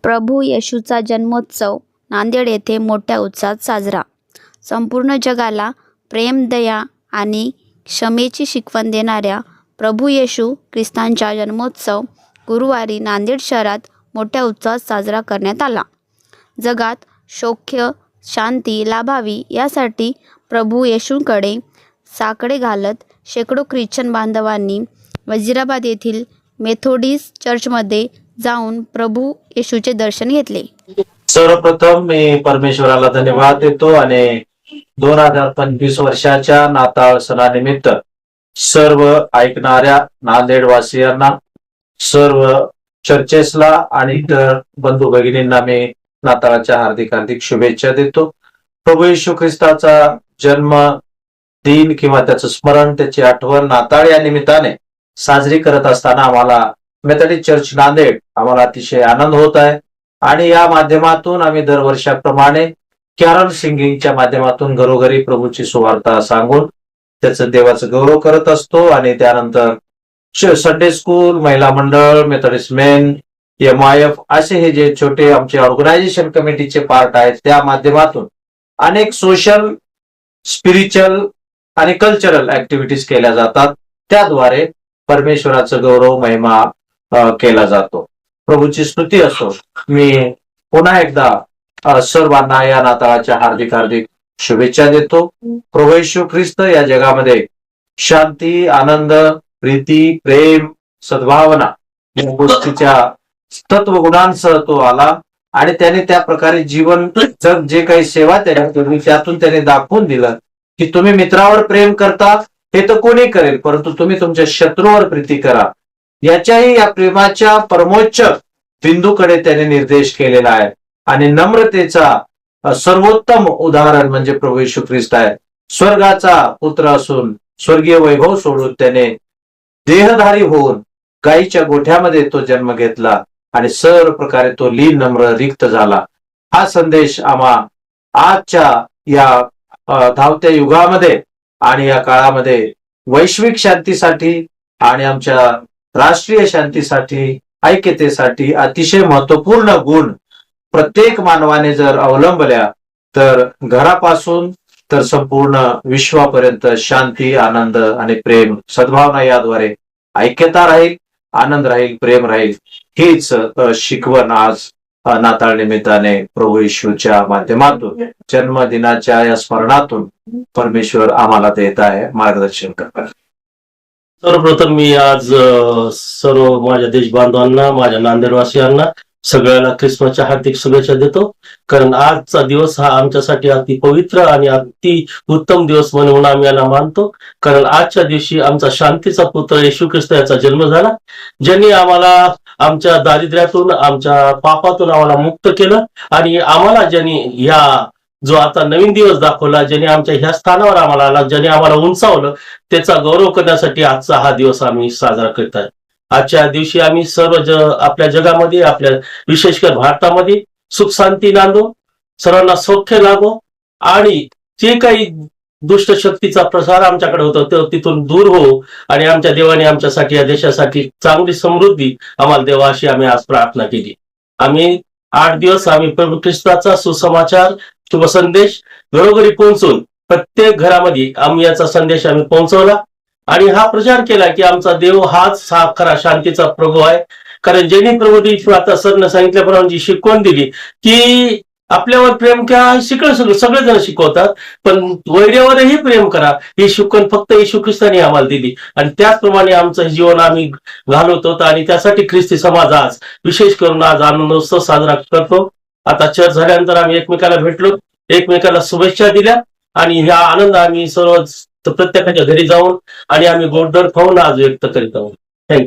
प्रभू येशूचा जन्मोत्सव नांदेड येथे मोठ्या उत्साहात साजरा. संपूर्ण जगाला प्रेम, दया आणि क्षमेची शिकवण देणाऱ्या प्रभू येशू ख्रिस्तांचा जन्मोत्सव गुरुवारी नांदेड शहरात मोठ्या उत्साहात साजरा करण्यात आला. जगात सौख्य, शांती लाभावी यासाठी प्रभू येशूंकडे साकडे घालत शेकडो ख्रिश्चन बांधवांनी वजिराबाद येथील मेथोडिस्ट चर्चमध्ये जाऊन प्रभू येशूचे दर्शन घेतले. सर्वप्रथम मी परमेश्वराला धन्यवाद देतो आणि 2025 वर्षाच्या नाताळ सणानिमित्त सर्व ऐकणाऱ्या नांदेड वासियांना, सर्व चर्चेसला आणि इतर बंधू भगिनींना मी नाताळाच्या हार्दिक हार्दिक शुभेच्छा देतो. प्रभू येशू ख्रिस्ताचा जन्म दिन किंवा त्याचं स्मरण, त्याची आठवण नाताळ या निमित्ताने साजरी करत असताना आम्हाला मेथोडिस्ट चर्च नांदेड आम्हाला अतिशय आनंद होत आहे. आणि या माध्यमातून आम्ही दरवर्षाप्रमाणे कॅरल सिंगिंगच्या माध्यमातून घरोघरी प्रभूची सुवार्ता सांगून त्याचं देवाचं गौरव करत असतो. आणि त्यानंतर संडे स्कूल, महिला मंडळ, मेथोडिस्ट मेन, MIF असे हे जे छोटे आमचे ऑर्गनायझेशन कमिटीचे पार्ट आहेत, त्या माध्यमातून अनेक सोशल, स्पिरिच्युअल आणि कल्चरल ऍक्टिव्हिटीज केल्या जातात. त्याद्वारे परमेश्वराचं गौरव, महिमा केला जातो. प्रभूची स्तुती असो. मी पुन्हा एकदा सर्वांना या नाताळाच्या हार्दिक हार्दिक शुभेच्छा देतो. प्रभू येशू ख्रिस्त या जगामध्ये शांती, आनंद, प्रीती, प्रेम, सद्भावना या गोष्टीच्या तत्वगुणांसह तो आला आणि त्याने त्या प्रकारे जीवन जग जे काही सेवा त्याने केली त्यातून त्याने दाखवून दिलं की तुम्ही मित्रावर प्रेम करता हे तर कोणी करेल, परंतु तुम्ही तुमच्या शत्रूवर प्रीती करा. याच्याही या प्रेमाच्या परमोच्च बिंदूकडे त्याने निर्देश केलेला आहे. आणि नम्रतेचा सर्वोत्तम उदाहरण म्हणजे प्रभू येशू ख्रिस्त आहे. स्वर्गाचा पुत्र असून स्वर्गीय वैभव सोडून त्याने देहधारी होऊन गायीच्या गोठ्यामध्ये तो जन्म घेतला आणि सर्व प्रकारे तो लीन, नम्र, रिक्त झाला. हा संदेश आम्हा आजच्या या धावत्या युगामध्ये आणि या काळामध्ये वैश्विक शांतीसाठी आणि आमच्या राष्ट्रीय शांतीसाठी, ऐक्यतेसाठी अतिशय महत्वपूर्ण गुण प्रत्येक मानवाने जर अवलंबल्या तर घरापासून तर संपूर्ण विश्वापर्यंत शांती, आनंद आणि प्रेम, सद्भावना याद्वारे ऐक्यता राहील, आनंद राहील, प्रेम राहील. हीच शिकवण आज नाताळ निमित्ताने प्रभू येशूच्या माध्यमातून, जन्मदिनाच्या या स्मरणातून परमेश्वर आम्हाला देत आहे, मार्गदर्शन करतात. सर्वप्रथम मी आज सर्व माझ्या देश बांधवांना, माझ्या नांदेडवासियांना सगळ्याला ख्रिसमसच्या हार्दिक शुभेच्छा देतो. कारण आजचा दिवस हा आमच्यासाठी अति पवित्र आणि अति उत्तम दिवस म्हणून आम्ही याला मानतो. कारण आजच्या दिवशी आमचा शांतीचा पुत्र येशू ख्रिस्त याचा जन्म झाला, ज्यांनी आम्हाला आमच्या दारिद्र्यातून, आमच्या पापातून आम्हाला मुक्त केलं आणि आम्हाला ज्यांनी ह्या जो आता नवीन दिवस दाखवला, ज्याने आमच्या ह्या स्थानावर आम्हाला आला, ज्याने आम्हाला उंचावलं, त्याचा गौरव करण्यासाठी आजचा हा दिवस आम्ही साजरा करत आहे. आजच्या दिवशी आम्ही सर्व आपल्या जगामध्ये, आपल्या विशेषकर भारतामध्ये सुख शांती नांदो, सर्वांना सौख्य लाभो आणि जे काही दुष्ट शक्तीचा प्रसार आमच्याकडे होतो तो तिथून दूर हो आणि आमच्या देवाने आमच्यासाठी, या देशासाठी चांगली समृद्धी आम्हाला देवा अशी आम्ही आज प्रार्थना केली. आम्ही 8 दिवस आम्ही प्रभू ख्रिस्ताचा सुसमाचार, शुभ संदेश घरोघरी पोहोचून प्रत्येक घरामध्ये आम्ही याचा संदेश आम्ही पोहोचवला आणि हा प्रचार केला की आमचा देव हाच हा खरा शांतीचा प्रभू आहे. कारण ज्यांनी प्रभू येशू आता सरनं सांगितल्याप्रमाणे जी शिकवण दिली की आपल्यावर प्रेम करा, सगळेजण शिकवतात, पण वैर्यावरही प्रेम करा, ही शिकवण फक्त येशू ख्रिस्ताने आम्हाला दिली आणि त्याचप्रमाणे आमचं जीवन आम्ही घालवतो. आणि त्यासाठी ख्रिस्ती समाज आज विशेष करून आज आनंदोत्सव साजरा करतो. आता चर्च झाल्यानंतर आम्ही एकमेकाला भेटलो, एकमेकाला शुभेच्छा दिल्या आणि ह्या आनंद आम्ही सर्व प्रत्येकाच्या घरी जाऊन आणि आम्ही गोडधोड खाऊन आज व्यक्त करीत आहोत. थँक्यू.